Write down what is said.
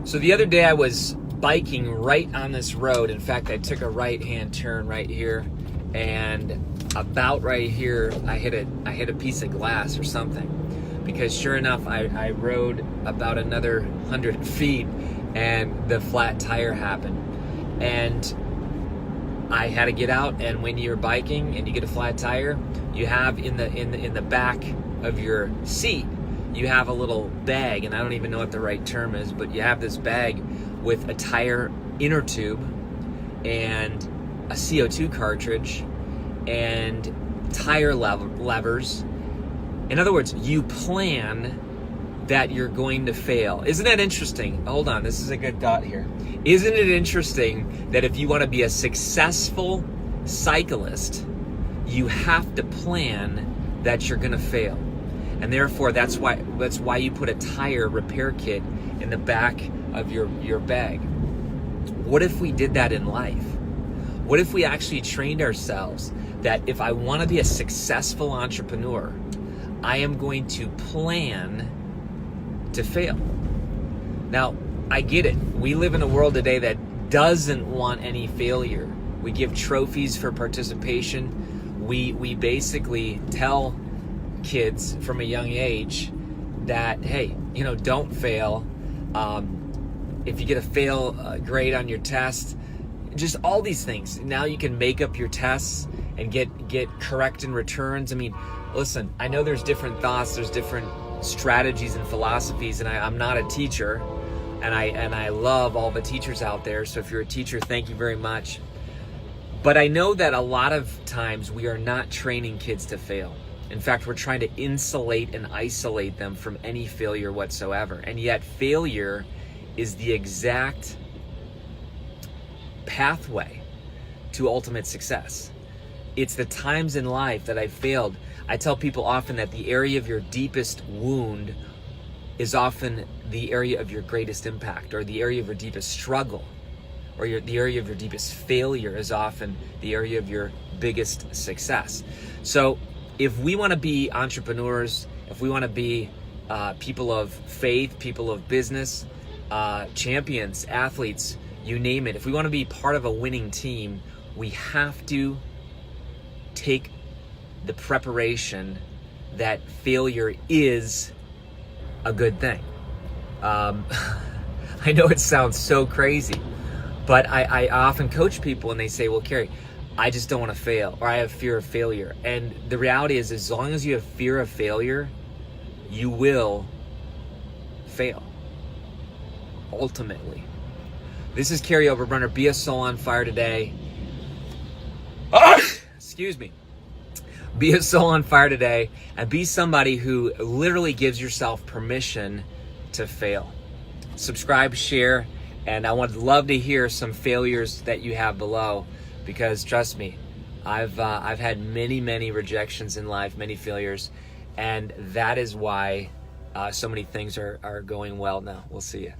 So the other day I was biking right on this road. In fact, I took a right-hand turn right here, and about right here, I hit a piece of glass or something. Because sure enough, I rode about another 100 feet, and the flat tire happened. And I had to get out, and when you're biking and you get a flat tire, you have in the back of your seat, you have a little bag, and I don't even know what the right term is, but you have this bag with a tire inner tube and a CO2 cartridge and tire levers. In other words, you plan that you're going to fail. Isn't that interesting? Hold on, this is a good thought here. Isn't it interesting that if you want to be a successful cyclist, you have to plan that you're going to fail? And therefore, that's why you put a tire repair kit in the back of your bag. What if we did that in life? What if we actually trained ourselves that if I want to be a successful entrepreneur, I am going to plan to fail? Now, I get it. We live in a world today that doesn't want any failure. We give trophies for participation. We basically tell kids from a young age that, hey, don't fail. If you get a fail grade on your test, just all these things. Now you can make up your tests and get correct in returns. I mean, listen, I know there's different thoughts, there's different strategies and philosophies, and I'm not a teacher, and I love all the teachers out there. So if you're a teacher, thank you very much. But I know that a lot of times we are not training kids to fail. In fact, we're trying to insulate and isolate them from any failure whatsoever. And yet failure is the exact pathway to ultimate success. It's the times in life that I've failed. I tell people often that the area of your deepest wound is often the area of your greatest impact, or the area of your deepest struggle, or the area of your deepest failure is often the area of your biggest success. So if we want to be entrepreneurs, if we want to be people of faith, people of business, champions, athletes, you name it, if we want to be part of a winning team, we have to take the preparation that failure is a good thing. I know it sounds so crazy, but I often coach people and they say, well, Kary, I just don't want to fail, or I have fear of failure. And the reality is, as long as you have fear of failure, you will fail, ultimately. This is Kary Oberbrunner. Be a soul on fire today. Excuse me. Be a soul on fire today, and be somebody who literally gives yourself permission to fail. Subscribe, share, and I would love to hear some failures that you have below, because trust me, I've had many rejections in life, many failures, and that is why so many things are going well now. We'll see you.